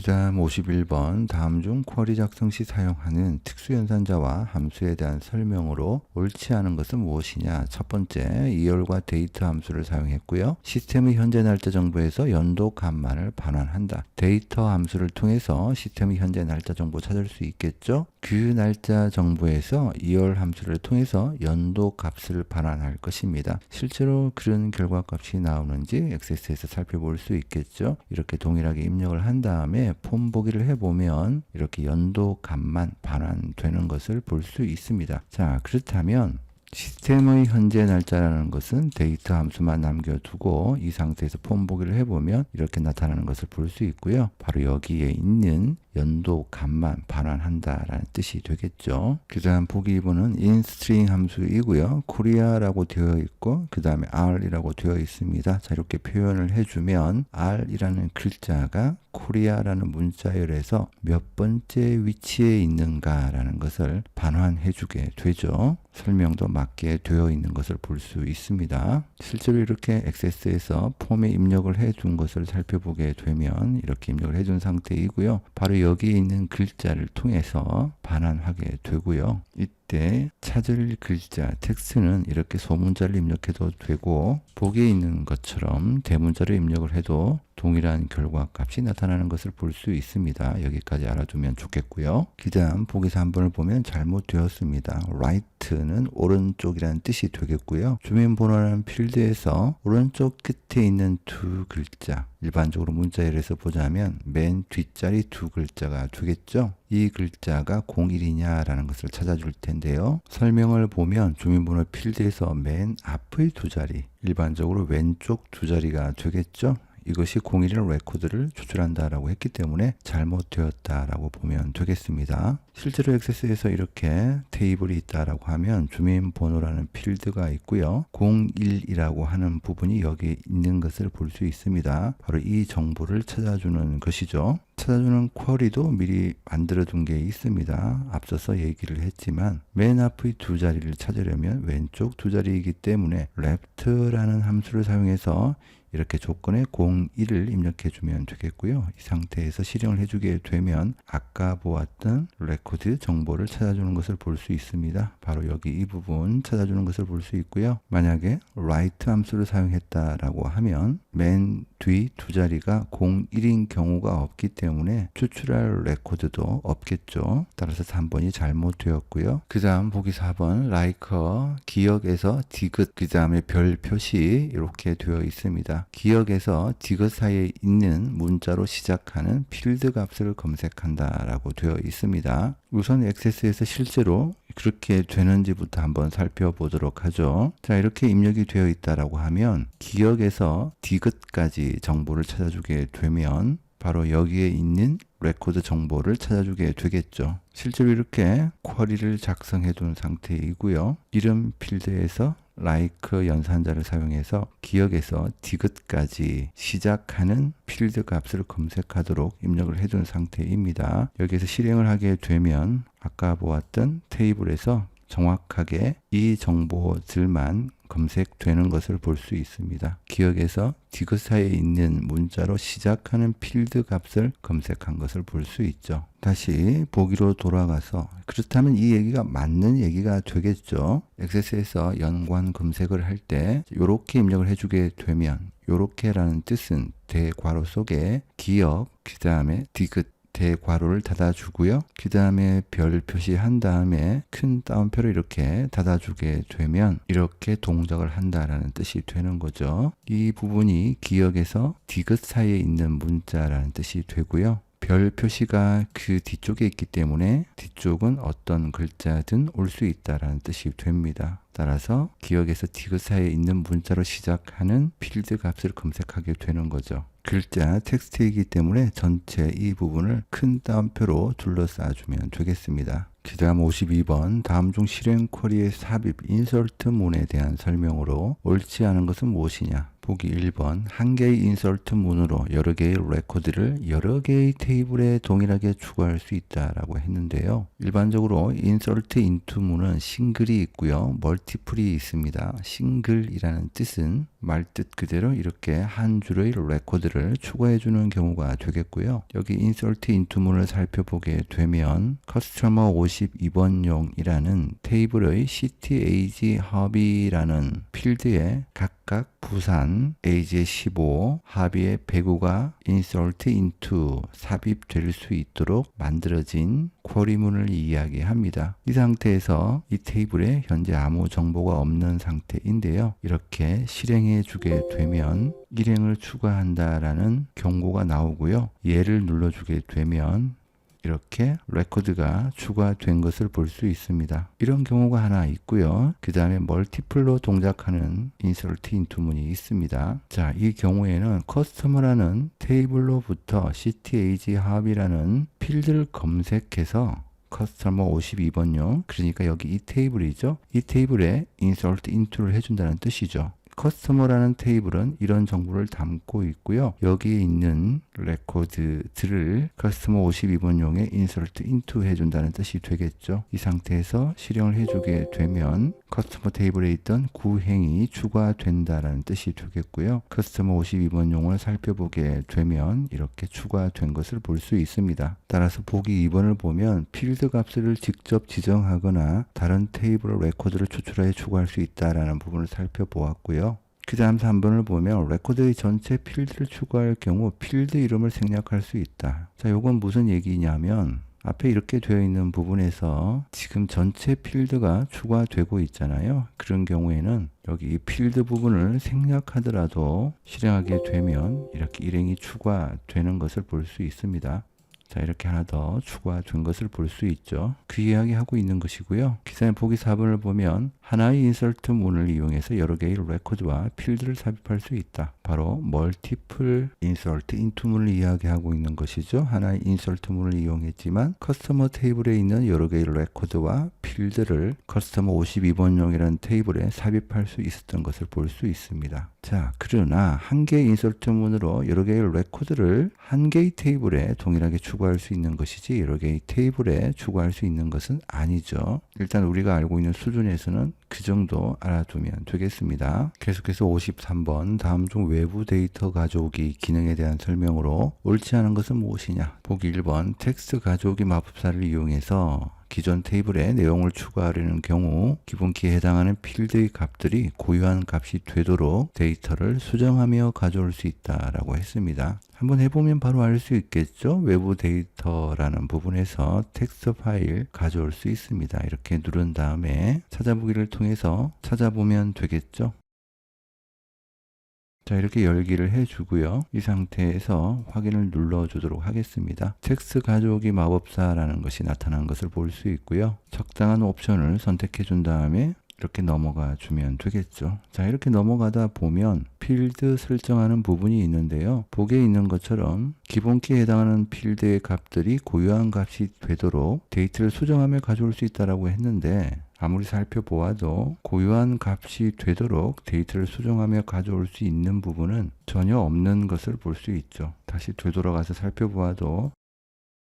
다음 51번 다음 중 쿼리 작성 시 사용하는 특수연산자와 함수에 대한 설명으로 옳지 않은 것은 무엇이냐. 첫 번째, 2열과 데이터 함수를 사용했고요. 시스템의 현재 날짜 정보에서 연도 값만을 반환한다. 데이터 함수를 통해서 시스템의 현재 날짜 정보 찾을 수 있겠죠. 그 날짜 정보에서 2열 함수를 통해서 연도 값을 반환할 것입니다. 실제로 그런 결과값이 나오는지 액세스에서 살펴볼 수 있겠죠. 이렇게 동일하게 입력을 한 다음에 폼 보기를 해보면 이렇게 연도 값만 반환되는 것을 볼 수 있습니다. 자, 그렇다면 시스템의 현재 날짜라는 것은 데이터 함수만 남겨두고 이 상태에서 폼 보기를 해보면 이렇게 나타나는 것을 볼 수 있고요. 바로 여기에 있는 연도 값만 반환한다라는 뜻이 되겠죠. 그 다음 보기 2번은 inString 함수이고요. 코리아라고 되어 있고 그 다음에 r이라고 되어 있습니다. 자, 이렇게 표현을 해주면 r이라는 글자가 코리아라는 문자열에서 몇 번째 위치에 있는가라는 것을 반환해 주게 되죠. 설명도 맞게 되어 있는 것을 볼 수 있습니다. 실제로 이렇게 액세스에서 폼에 입력을 해 둔 것을 살펴보게 되면 이렇게 입력을 해 준 상태이고요. 바로 여기에 있는 글자를 통해서 반환하게 되고요. 이때 찾을 글자, 텍스트는 이렇게 소문자를 입력해도 되고 보기에 있는 것처럼 대문자를 입력을 해도 동일한 결과값이 나타나는 것을 볼 수 있습니다. 여기까지 알아두면 좋겠고요. 그 다음 보기 3번을 보면 잘못되었습니다. right는 오른쪽이라는 뜻이 되겠고요. 주민번호라는 필드에서 오른쪽 끝에 있는 두 글자, 일반적으로 문자열에서 보자면 맨 뒷자리 두 글자가 되겠죠. 이 글자가 01이냐라는 것을 찾아줄 텐데요. 설명을 보면 주민번호 필드에서 맨 앞의 두 자리, 일반적으로 왼쪽 두 자리가 되겠죠. 이것이 01의 레코드를 추출한다라고 했기 때문에 잘못되었다라고 보면 되겠습니다. 실제로 액세스에서 이렇게 테이블이 있다라고 하면 주민번호라는 필드가 있고요. 01이라고 하는 부분이 여기 있는 것을 볼 수 있습니다. 바로 이 정보를 찾아주는 것이죠. 찾아주는 쿼리도 미리 만들어 둔 게 있습니다. 앞서서 얘기를 했지만 맨 앞의 두 자리를 찾으려면 왼쪽 두 자리이기 때문에 left라는 함수를 사용해서 이렇게 조건에 01을 입력해 주면 되겠고요. 이 상태에서 실행을 해주게 되면 아까 보았던 레코드 정보를 찾아주는 것을 볼 수 있습니다. 바로 여기 이 부분 찾아주는 것을 볼 수 있고요. 만약에 write 함수를 사용했다라고 하면 맨 뒤 두 자리가 01인 경우가 없기 때문에 추출할 레코드도 없겠죠. 따라서 3번이 잘못되었고요. 그 다음 보기 4번 like 기억에서 디귿 그 다음에 별 표시 이렇게 되어 있습니다. 기억에서 디귿 사이에 있는 문자로 시작하는 필드 값을 검색한다라고 되어 있습니다. 우선 액세스에서 실제로 그렇게 되는지부터 한번 살펴보도록 하죠. 자, 이렇게 입력이 되어 있다라고 하면 기억에서 디귿까지 정보를 찾아주게 되면 바로 여기에 있는 레코드 정보를 찾아주게 되겠죠. 실제로 이렇게 쿼리를 작성해 둔 상태이고요. 이름 필드에서 like 연산자를 사용해서 기억에서 디귿까지 시작하는 필드 값을 검색하도록 입력을 해둔 상태입니다. 여기에서 실행을 하게 되면 아까 보았던 테이블에서 정확하게 이 정보들만 검색되는 것을 볼 수 있습니다. 기억에서 디귿 사이에 있는 문자로 시작하는 필드 값을 검색한 것을 볼 수 있죠. 다시 보기로 돌아가서 그렇다면 이 얘기가 맞는 얘기가 되겠죠. 액세스에서 연관 검색을 할 때 이렇게 입력을 해주게 되면 이렇게라는 뜻은 대괄호 속에 기억 그 다음에 디귿 대괄호를 닫아주고요. 그 다음에 별 표시한 다음에 큰 따옴표를 이렇게 닫아주게 되면 이렇게 동작을 한다라는 뜻이 되는 거죠. 이 부분이 기억에서 디귿 사이에 있는 문자라는 뜻이 되고요. 별 표시가 그 뒤쪽에 있기 때문에 뒤쪽은 어떤 글자든 올 수 있다라는 뜻이 됩니다. 따라서 기억에서 디귿 사이에 있는 문자로 시작하는 필드 값을 검색하게 되는 거죠. 글자 텍스트이기 때문에 전체 이 부분을 큰 따옴표로 둘러싸주면 되겠습니다. 그 다음 52번 다음 중 실행 쿼리의 삽입 인설트문에 대한 설명으로 옳지 않은 것은 무엇이냐. 보기 1번 한 개의 인설트 문으로 여러 개의 레코드를 여러 개의 테이블에 동일하게 추가할 수 있다라고 했는데요. 일반적으로 인설트 인투 문은 싱글이 있고요. 멀티플이 있습니다. 싱글이라는 뜻은 말뜻 그대로 이렇게 한 줄의 레코드를 추가해 주는 경우가 되겠고요. 여기 인설트 인투 문을 살펴보게 되면 커스터머 52번용이라는 테이블의 CTAG 허비라는 필드에 각각 부산 age의 15, 합의의 105가 insert into 삽입될 수 있도록 만들어진 쿼리문을 이야기합니다. 이 상태에서 이 테이블에 현재 아무 정보가 없는 상태인데요. 이렇게 실행해 주게 되면 일행을 추가한다라는 경고가 나오고요. 얘를 눌러주게 되면 이렇게 레코드가 추가된 것을 볼 수 있습니다. 이런 경우가 하나 있고요. 그 다음에 멀티플로 동작하는 인서트 인투 문이 있습니다. 자, 이 경우에는 커스터머라는 테이블로부터 CTAG 합이라는 필드를 검색해서 커스터머 52번용, 그러니까 여기 이 테이블이죠. 이 테이블에 인서트 인투를 해준다는 뜻이죠. 커스터머라는 테이블은 이런 정보를 담고 있고요. 여기에 있는 레코드들을 커스터머 52번용에 인서트 인투 해준다는 뜻이 되겠죠. 이 상태에서 실행을 해주게 되면 커스터머 테이블에 있던 구행이 추가된다라는 뜻이 되겠고요. 커스터머 52번용을 살펴보게 되면 이렇게 추가된 것을 볼 수 있습니다. 따라서 보기 2번을 보면 필드 값을 직접 지정하거나 다른 테이블 레코드를 추출하여 추가할 수 있다라는 부분을 살펴보았고요. 그 다음 3번을 보면 레코드의 전체 필드를 추가할 경우 필드 이름을 생략할 수 있다. 자, 요건 무슨 얘기냐면 앞에 이렇게 되어 있는 부분에서 지금 전체 필드가 추가되고 있잖아요. 그런 경우에는 여기 이 필드 부분을 생략하더라도 실행하게 되면 이렇게 일행이 추가되는 것을 볼 수 있습니다. 자, 이렇게 하나 더 추가된 것을 볼 수 있죠. 그 이야기하고 있는 것이고요. 기사의 보기 4번을 보면 하나의 인서트 문을 이용해서 여러 개의 레코드와 필드를 삽입할 수 있다. 바로 멀티플 인서트 인투 문을 이야기하고 있는 것이죠. 하나의 인서트 문을 이용했지만 커스터머 테이블에 있는 여러 개의 레코드와 필드를 커스터머 52번용이라는 테이블에 삽입할 수 있었던 것을 볼 수 있습니다. 자, 그러나 한 개의 인서트 문으로 여러 개의 레코드를 한 개의 테이블에 동일하게 추가할 수 있는 것이지 여러 개의 테이블에 추가할 수 있는 것은 아니죠. 일단 우리가 알고 있는 수준에서는 그 정도 알아두면 되겠습니다. 계속해서 53번 다음 중 외부 데이터 가져오기 기능에 대한 설명으로 옳지 않은 것은 무엇이냐. 보기 1번 텍스트 가져오기 마법사를 이용해서 기존 테이블에 내용을 추가하려는 경우 기본키에 해당하는 필드의 값들이 고유한 값이 되도록 데이터를 수정하며 가져올 수 있다라고 했습니다. 한번 해보면 바로 알 수 있겠죠. 외부 데이터라는 부분에서 텍스트 파일 가져올 수 있습니다. 이렇게 누른 다음에 찾아보기를 통해서 찾아보면 되겠죠. 자, 이렇게 열기를 해주고요. 이 상태에서 확인을 눌러주도록 하겠습니다. 텍스트 가져오기 마법사라는 것이 나타난 것을 볼 수 있고요. 적당한 옵션을 선택해 준 다음에 이렇게 넘어가 주면 되겠죠. 자, 이렇게 넘어가다 보면 필드 설정하는 부분이 있는데요. 보기에 있는 것처럼 기본키에 해당하는 필드의 값들이 고유한 값이 되도록 데이터를 수정하며 가져올 수 있다고 했는데 아무리 살펴보아도 고유한 값이 되도록 데이터를 수정하며 가져올 수 있는 부분은 전혀 없는 것을 볼 수 있죠. 다시 되돌아가서 살펴보아도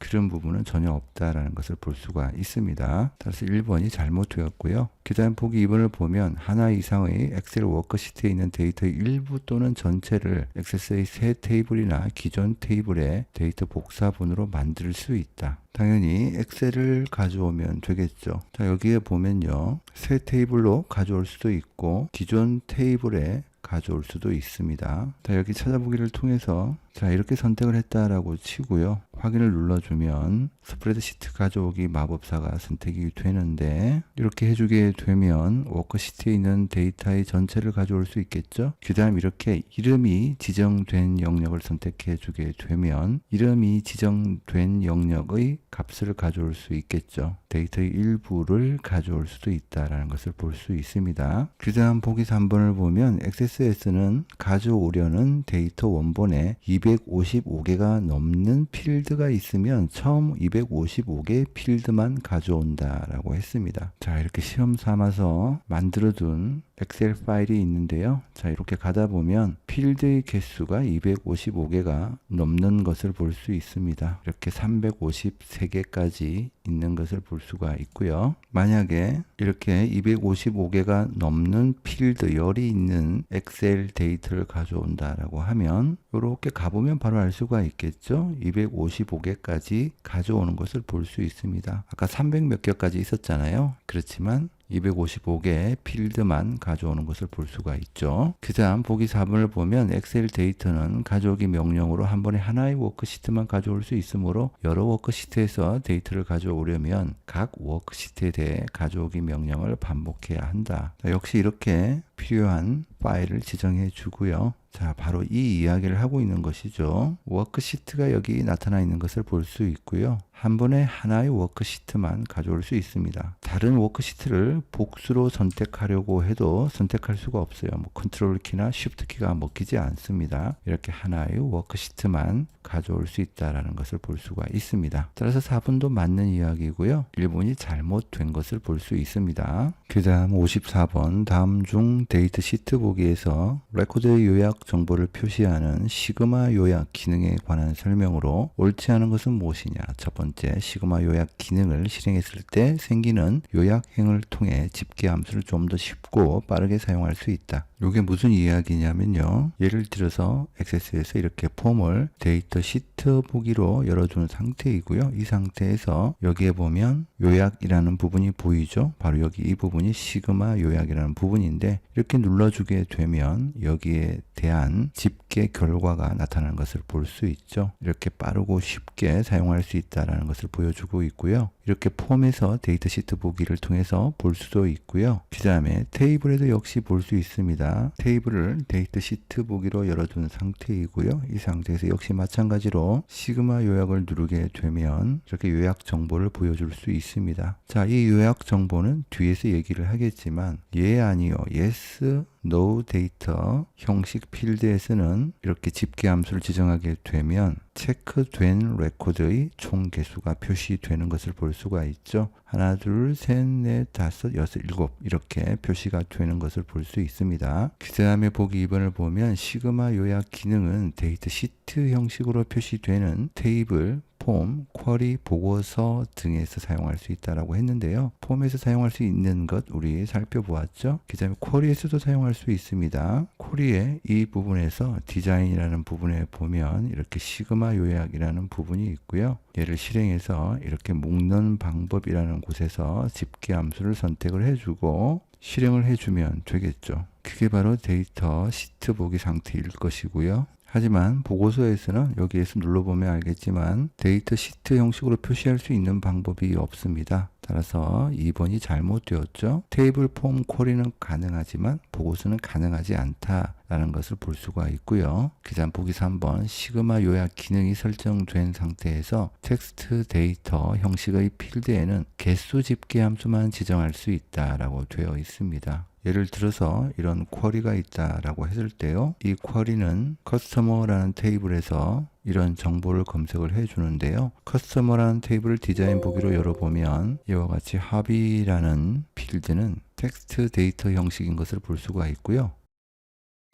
그런 부분은 전혀 없다라는 것을 볼 수가 있습니다. 따라서 1번이 잘못되었고요. 그 다음 보기 2번을 보면 하나 이상의 엑셀 워크시트에 있는 데이터의 일부 또는 전체를 액세스의 새 테이블이나 기존 테이블의 데이터 복사본으로 만들 수 있다. 당연히 엑셀을 가져오면 되겠죠. 자, 여기에 보면요. 새 테이블로 가져올 수도 있고 기존 테이블에 가져올 수도 있습니다. 자, 여기 찾아보기를 통해서 자, 이렇게 선택을 했다라고 치고요. 확인을 눌러주면 스프레드시트 가져오기 마법사가 선택이 되는데 이렇게 해주게 되면 워크시트에 있는 데이터의 전체를 가져올 수 있겠죠. 그 다음 이렇게 이름이 지정된 영역을 선택해 주게 되면 이름이 지정된 영역의 값을 가져올 수 있겠죠. 데이터의 일부를 가져올 수도 있다라는 것을 볼 수 있습니다. 그 다음 보기 3번을 보면 XSS는 가져오려는 데이터 원본에 255개가 넘는 필드 필드가 있으면 처음 255개의 필드만 가져온다 라고 했습니다. 자, 이렇게 시험 삼아서 만들어둔 엑셀 파일이 있는데요. 자, 이렇게 가다 보면 필드의 개수가 255개가 넘는 것을 볼 수 있습니다. 이렇게 353개까지 있는 것을 볼 수가 있고요. 만약에 이렇게 255개가 넘는 필드 열이 있는 엑셀 데이터를 가져온다라고 하면 이렇게 가보면 바로 알 수가 있겠죠. 255개까지 가져오는 것을 볼 수 있습니다. 아까 300 몇 개까지 있었잖아요. 그렇지만 255개의 필드만 가져오는 것을 볼 수가 있죠. 그 다음 보기 4번을 보면 엑셀 데이터는 가져오기 명령으로 한 번에 하나의 워크시트만 가져올 수 있으므로 여러 워크시트에서 데이터를 가져오려면 각 워크시트에 대해 가져오기 명령을 반복해야 한다. 역시 이렇게 필요한 파일을 지정해 주고요. 자, 바로 이 이야기를 하고 있는 것이죠. 워크시트가 여기 나타나 있는 것을 볼 수 있고요. 한 번에 하나의 워크시트만 가져올 수 있습니다. 다른 워크시트를 복수로 선택하려고 해도 선택할 수가 없어요. 컨트롤 키나 쉬프트 키가 먹히지 않습니다. 이렇게 하나의 워크시트만 가져올 수 있다는 것을 볼 수가 있습니다. 따라서 4번도 맞는 이야기고요. 1번이 잘못된 것을 볼 수 있습니다. 그 다음 54번 다음 중 데이터 시트 보기에서 레코드의 요약 정보를 표시하는 시그마 요약 기능에 관한 설명으로 옳지 않은 것은 무엇이냐. 첫 번째, 시그마 요약 기능을 실행했을 때 생기는 요약행을 통해 집계 함수를 좀 더 쉽고 빠르게 사용할 수 있다. 이게 무슨 이야기냐면요. 예를 들어서 엑세스에서 이렇게 폼을 데이터 시트 보기로 열어준 상태이고요. 이 상태에서 여기에 보면 요약이라는 부분이 보이죠. 바로 여기 이 부분이 시그마 요약이라는 부분인데 이렇게 눌러주게 되면 여기에 대한 집계 결과가 나타나는 것을 볼 수 있죠. 이렇게 빠르고 쉽게 사용할 수 있다는 것을 보여주고 있고요. 이렇게 폼에서 데이터 시트 보기를 통해서 볼 수도 있고요. 그 다음에 테이블에도 역시 볼 수 있습니다. 테이블을 데이터 시트 보기로 열어둔 상태이고요. 이 상태에서 역시 마찬가지로 시그마 요약을 누르게 되면 이렇게 요약 정보를 보여줄 수 있습니다. 자, 이 요약 정보는 뒤에서 얘기를 하겠지만 예, 아니요, yes, no 데이터 형식 필드에서는 이렇게 집계 함수를 지정하게 되면 체크된 레코드의 총 개수가 표시되는 것을 볼 수가 있죠. 하나, 둘, 셋, 넷, 다섯, 여섯, 일곱 이렇게 표시가 되는 것을 볼 수 있습니다. 그 다음에 보기 2번을 보면 시그마 요약 기능은 데이터 시트 형식으로 표시되는 테이블, 폼, 쿼리, 보고서 등에서 사용할 수 있다라고 했는데요. 폼에서 사용할 수 있는 것 우리 살펴보았죠. 그 다음에 쿼리에서도 사용할 수 있습니다. 쿼리의 이 부분에서 디자인이라는 부분에 보면 이렇게 시그마 요약이라는 부분이 있고요. 얘를 실행해서 이렇게 묶는 방법이라는 곳에서 집계 함수를 선택을 해주고 실행을 해주면 되겠죠. 그게 바로 데이터 시트 보기 상태일 것이고요. 하지만 보고서에서는 여기에서 눌러보면 알겠지만 데이터 시트 형식으로 표시할 수 있는 방법이 없습니다. 따라서 2번이 잘못되었죠. 테이블 폼 쿼리는 가능하지만 보고서는 가능하지 않다라는 것을 볼 수가 있고요. 그 다음 보기 3번 시그마 요약 기능이 설정된 상태에서 텍스트 데이터 형식의 필드에는 개수 집계 함수만 지정할 수 있다라고 되어 있습니다. 예를 들어서 이런 쿼리가 있다라고 했을 때요. 이 쿼리는 커스터머라는 테이블에서 이런 정보를 검색을 해 주는데요. 커스터머라는 테이블을 디자인 보기로 열어보면 이와 같이 합의라는 필드는 텍스트 데이터 형식인 것을 볼 수가 있고요.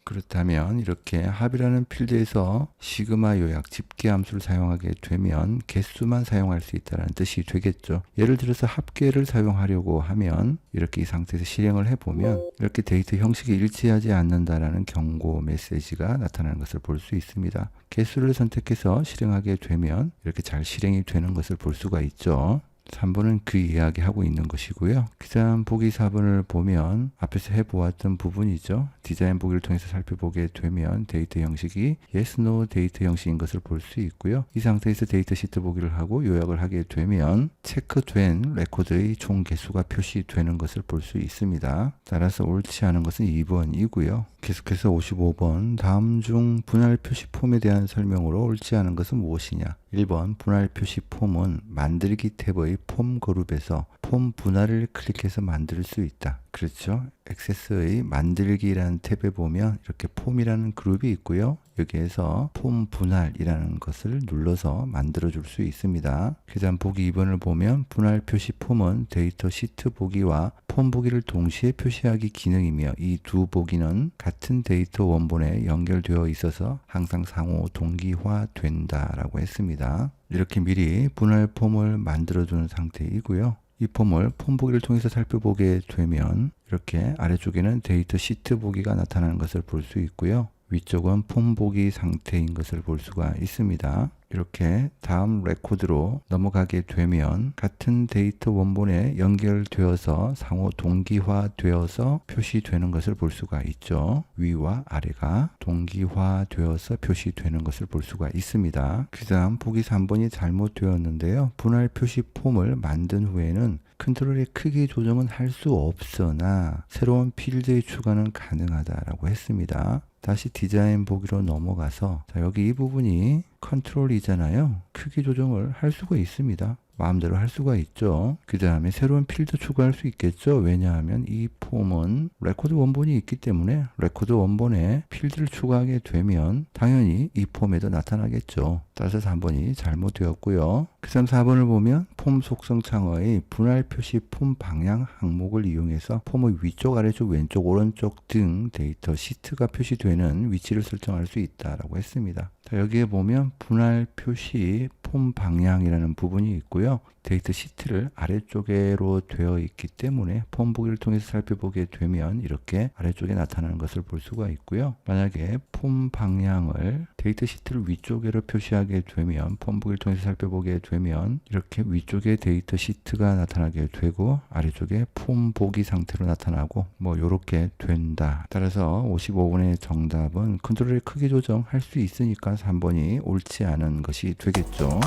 그렇다면 이렇게 합이라는 필드에서 시그마 요약 집계 함수를 사용하게 되면 개수만 사용할 수 있다는 뜻이 되겠죠. 예를 들어서 합계를 사용하려고 하면 이렇게 이 상태에서 실행을 해보면 이렇게 데이터 형식이 일치하지 않는다라는 경고 메시지가 나타나는 것을 볼 수 있습니다. 개수를 선택해서 실행하게 되면 이렇게 잘 실행이 되는 것을 볼 수가 있죠. 3번은 그 이야기하고 있는 것이고요. 그 다음 보기 4번을 보면 앞에서 해보았던 부분이죠. 디자인 보기를 통해서 살펴보게 되면 데이터 형식이 yes, no 데이터 형식인 것을 볼 수 있고요. 이 상태에서 데이터 시트 보기를 하고 요약을 하게 되면 체크된 레코드의 총 개수가 표시되는 것을 볼 수 있습니다. 따라서 옳지 않은 것은 2번이고요. 계속해서 55번 다음 중 분할 표시 폼에 대한 설명으로 옳지 않은 것은 무엇이냐. 1번 분할 표시 폼은 만들기 탭의 폼 그룹에서 폼 분할을 클릭해서 만들 수 있다. 그렇죠. 액세스의 만들기라는 탭에 보면 이렇게 폼이라는 그룹이 있고요. 여기에서 폼 분할이라는 것을 눌러서 만들어 줄 수 있습니다. 그 다음 보기 2번을 보면 분할 표시 폼은 데이터 시트 보기와 폼 보기를 동시에 표시하기 기능이며 이 두 보기는 같은 데이터 원본에 연결되어 있어서 항상 상호 동기화 된다라고 했습니다. 이렇게 미리 분할 폼을 만들어 두는 상태이고요. 이 폼을 폼 보기를 통해서 살펴보게 되면 이렇게 아래쪽에는 데이터 시트 보기가 나타나는 것을 볼 수 있고요. 위쪽은 폼 보기 상태인 것을 볼 수가 있습니다. 이렇게 다음 레코드로 넘어가게 되면 같은 데이터 원본에 연결되어서 상호 동기화되어서 표시되는 것을 볼 수가 있죠. 위와 아래가 동기화되어서 표시되는 것을 볼 수가 있습니다. 그 다음 보기 3번이 잘못되었는데요. 분할 표시 폼을 만든 후에는 컨트롤의 크기 조정은 할 수 없으나 새로운 필드의 추가는 가능하다라고 했습니다. 다시 디자인 보기로 넘어가서 자, 여기 이 부분이 컨트롤이잖아요. 크기 조정을 할 수가 있습니다. 마음대로 할 수가 있죠. 그 다음에 새로운 필드 추가할 수 있겠죠. 왜냐하면 이 폼은 레코드 원본이 있기 때문에 레코드 원본에 필드를 추가하게 되면 당연히 이 폼에도 나타나겠죠. 따라서 3번이 잘못되었고요. 그 다음 4번을 보면 폼 속성 창어의 분할 표시 폼 방향 항목을 이용해서 폼의 위쪽, 아래쪽, 왼쪽, 오른쪽 등 데이터 시트가 표시되는 위치를 설정할 수 있다라고 했습니다. 자, 여기에 보면 분할 표시 폼 방향이라는 부분이 있고요. 데이터 시트를 아래쪽으로 되어 있기 때문에 폼 보기를 통해서 살펴보게 되면 이렇게 아래쪽에 나타나는 것을 볼 수가 있고요. 만약에 폼 방향을 데이터 시트를 위쪽으로 표시하게 되면 폼 보기를 통해서 살펴보게 되면 이렇게 위쪽에 데이터 시트가 나타나게 되고 아래쪽에 폼 보기 상태로 나타나고 뭐 이렇게 된다. 따라서 55번의 정답은 컨트롤의 크기 조정할 수 있으니까 3번이 옳지 않은 것이 되겠죠.